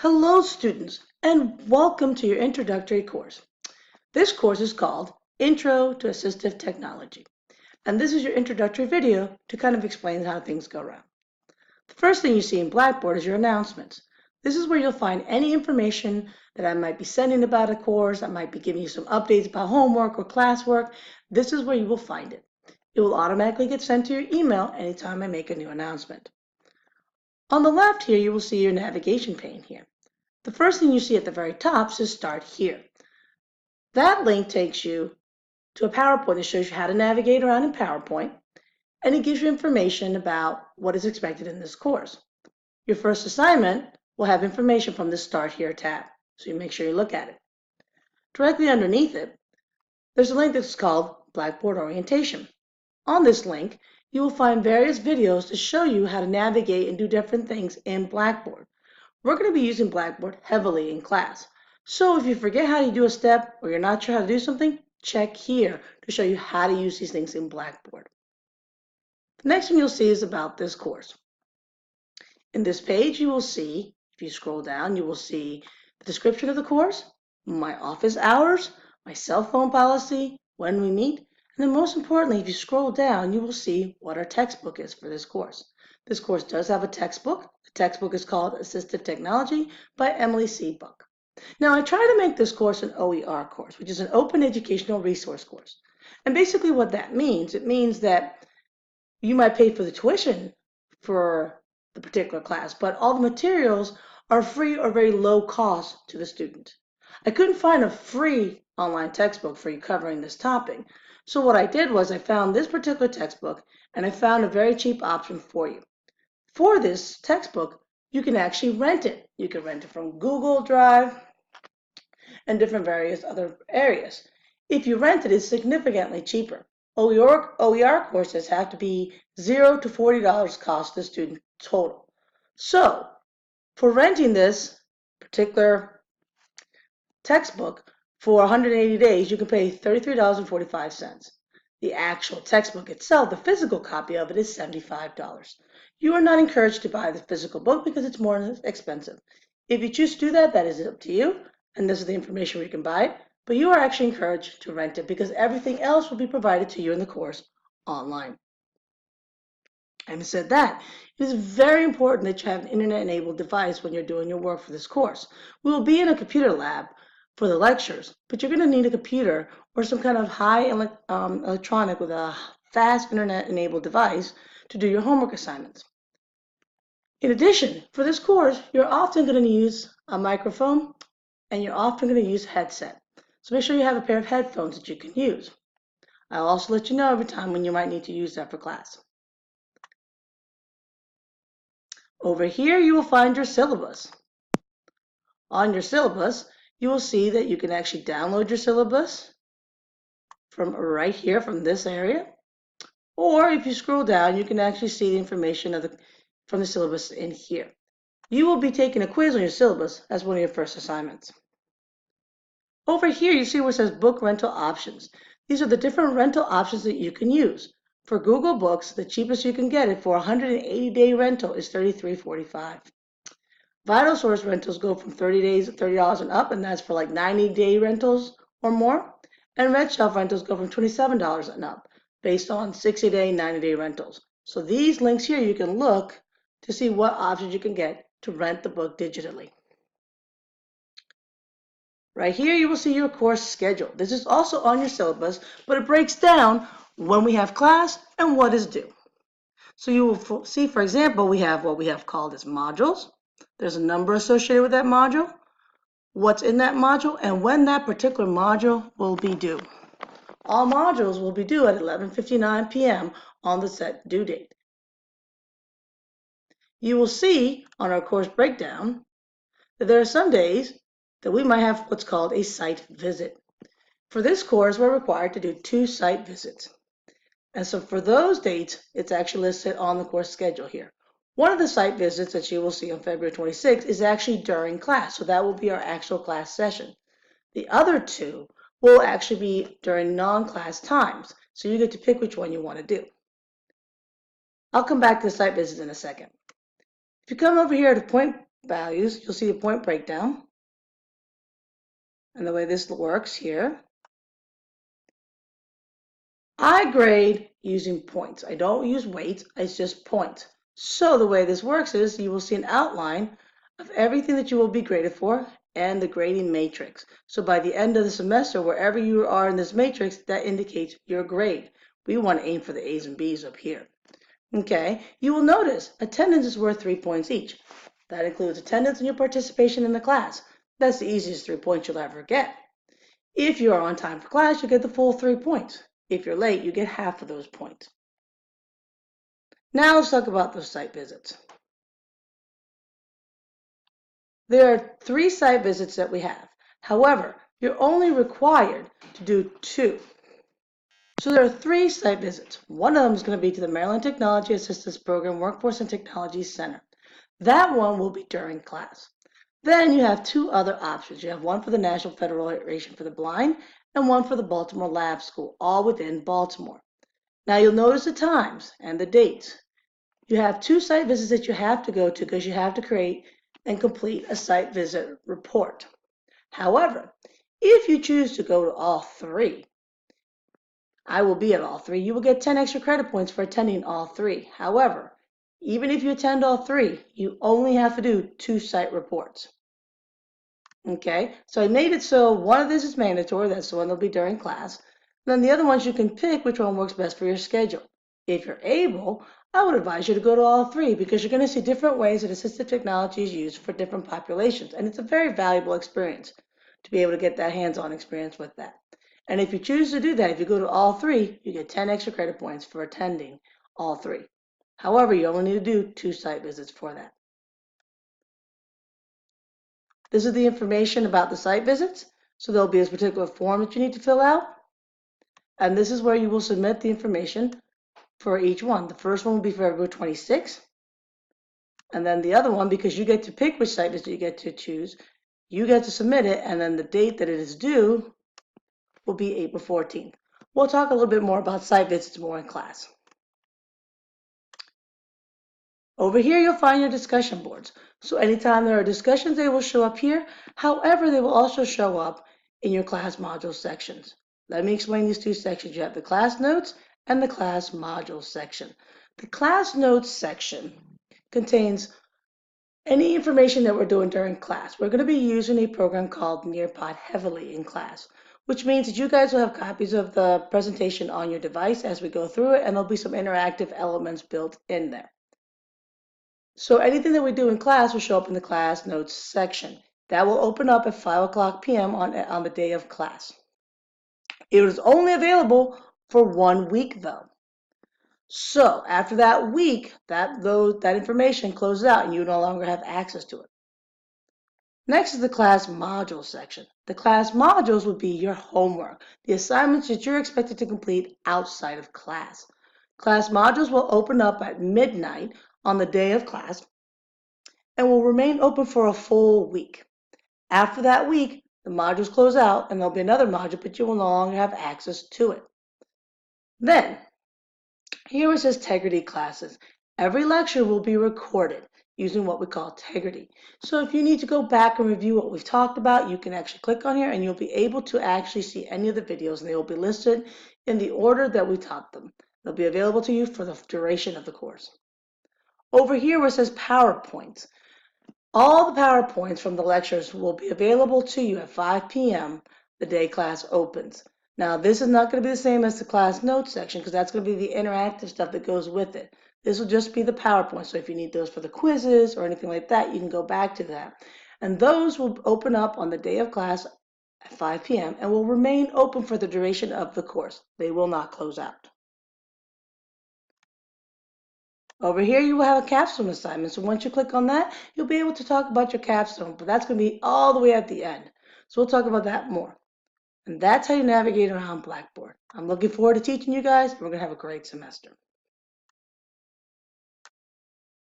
Hello students and welcome to your introductory course. This course is called Intro to Assistive Technology, and this is your introductory video to kind of explain how things go around. The first thing you see in Blackboard is your announcements. This is where you'll find any information that I might be sending about a course. I might be giving you some updates about homework or classwork. This is where you will find it. It will automatically get sent to your email anytime I make a new announcement. On the left here, you will see your navigation pane here. The first thing you see at the very top says Start Here. That link takes you to a PowerPoint that shows you how to navigate around in PowerPoint, and it gives you information about what is expected in this course. Your first assignment will have information from the Start Here tab, so you make sure you look at it. Directly underneath it, there's a link that's called Blackboard Orientation. On this link, you will find various videos to show you how to navigate and do different things in Blackboard. We're going to be using Blackboard heavily in class. So if you forget how to do a step or you're not sure how to do something, check here to show you how to use these things in Blackboard. The next thing you'll see is about this course. In this page, you will see, if you scroll down, you will see the description of the course, my office hours, my cell phone policy, when we meet, and then most importantly, if you scroll down, you will see what our textbook is for this course. This course does have a textbook. The textbook is called Assistive Technology by Emily C. Buck. Now, I try to make this course an OER course, which is an open educational resource course. And basically what that means, it means that you might pay for the tuition for the particular class, but all the materials are free or very low cost to the student. I couldn't find a free online textbook for you covering this topic. So what I did was I found this particular textbook and I found a very cheap option for you. For this textbook, you can actually rent it. You can rent it from Google Drive and different various other areas. If you rent it, it's significantly cheaper. OER courses have to be $0 to $40 cost the student total. So for renting this particular textbook for 180 days, you can pay $33.45. The actual textbook itself, the physical copy of it, is $75. You are not encouraged to buy the physical book because it's more expensive. If you choose to do that, that is up to you, and this is the information where you can buy it, but you are actually encouraged to rent it because everything else will be provided to you in the course online. Having said that, it is very important that you have an internet-enabled device when you're doing your work for this course. We will be in a computer lab for the lectures, but you're going to need a computer or some kind of high electronic with a fast internet-enabled device to do your homework assignments. In addition, for this course, you're often going to use a microphone and you're often going to use a headset. So make sure you have a pair of headphones that you can use. I'll also let you know every time when you might need to use that for class. Over here, you will find your syllabus. On your syllabus, you will see that you can actually download your syllabus from right here from this area. Or if you scroll down, you can actually see the information from the syllabus in here. You will be taking a quiz on your syllabus as one of your first assignments. Over here, you see where it says book rental options. These are the different rental options that you can use. For Google Books, the cheapest you can get it for a 180-day rental is $33.45. VitalSource rentals go from 30 days at $30 and up, and that's for like 90-day rentals or more. And RedShelf rentals go from $27 and up, based on 60-day, 90-day rentals. So these links here, you can look to see what options you can get to rent the book digitally. Right here, you will see your course schedule. This is also on your syllabus, but it breaks down when we have class and what is due. So you will see, for example, we have what we have called as modules. There's a number associated with that module, what's in that module, and when that particular module will be due. All modules will be due at 11:59 p.m. on the set due date. You will see on our course breakdown that there are some days that we might have what's called a site visit. For this course, we're required to do 2 site visits. And so for those dates, it's actually listed on the course schedule here. One of the site visits that you will see on February 26th is actually during class, so that will be our actual class session. The other 2 will actually be during non-class times, so you get to pick which one you want to do. I'll come back to the site visits in a second. If you come over here to point values, you'll see a point breakdown. And the way this works here, I grade using points. I don't use weights, it's just points. So the way this works is you will see an outline of everything that you will be graded for and the grading matrix. So by the end of the semester, wherever you are in this matrix, that indicates your grade. We want to aim for the A's and B's up here. Okay, you will notice attendance is worth 3 points each. That includes attendance and your participation in the class. That's the easiest 3 points you'll ever get. If you are on time for class, you get the full 3 points. If you're late, you get half of those points. Now let's talk about those site visits. There are 3 site visits that we have. However, you're only required to do 2. So there are 3 site visits. One of them is going to be to the Maryland Technology Assistance Program Workforce and Technology Center. That one will be during class. Then you have 2 other options. You have one for the National Federation for the Blind and one for the Baltimore Lab School, all within Baltimore. Now you'll notice the times and the dates. You have 2 site visits that you have to go to because you have to create and complete a site visit report. However, if you choose to go to all 3, I will be at all 3, you will get 10 extra credit points for attending all 3. However, even if you attend all 3, you only have to do 2 site reports. Okay, so I made it so one of this is mandatory, that's the one that'll be during class. Then the other ones you can pick which one works best for your schedule. If you're able, I would advise you to go to all 3 because you're going to see different ways that assistive technology is used for different populations. And it's a very valuable experience to be able to get that hands-on experience with that. And if you choose to do that, if you go to all 3, you get 10 extra credit points for attending all 3. However, you only need to do 2 site visits for that. This is the information about the site visits. So there'll be a particular form that you need to fill out. And this is where you will submit the information for each one. The first one will be for February 26th. And then the other one, because you get to pick which site visit you get to choose, you get to submit it, and then the date that it is due will be April 14th. We'll talk a little bit more about site visits more in class. Over here, you'll find your discussion boards. So anytime there are discussions, they will show up here. However, they will also show up in your class module sections. Let me explain these 2 sections. You have the class notes and the class module section. The class notes section contains any information that we're doing during class. We're going to be using a program called Nearpod heavily in class, which means that you guys will have copies of the presentation on your device as we go through it, and there'll be some interactive elements built in there. So anything that we do in class will show up in the class notes section. That will open up at 5 p.m. on the day of class. It is only available for 1 week though. So after that week, that information closes out and you no longer have access to it. Next is the class module section. The class modules would be your homework, the assignments that you're expected to complete outside of class. Class modules will open up at midnight on the day of class and will remain open for a full week. After that week, the modules close out and there'll be another module, but you will no longer have access to it. Then, here it says Tegrity classes. Every lecture will be recorded using what we call Tegrity. So if you need to go back and review what we've talked about, you can actually click on here and you'll be able to actually see any of the videos, and they will be listed in the order that we taught them. They'll be available to you for the duration of the course. Over here where it says PowerPoints, all the PowerPoints from the lectures will be available to you at 5 p.m. the day class opens. Now, this is not going to be the same as the class notes section because that's going to be the interactive stuff that goes with it. This will just be the PowerPoint. So if you need those for the quizzes or anything like that, you can go back to that. And those will open up on the day of class at 5 p.m. and will remain open for the duration of the course. They will not close out. Over here, you will have a capstone assignment. So once you click on that, you'll be able to talk about your capstone, but that's going to be all the way at the end. So we'll talk about that more. And that's how you navigate around Blackboard. I'm looking forward to teaching you guys. We're going to have a great semester.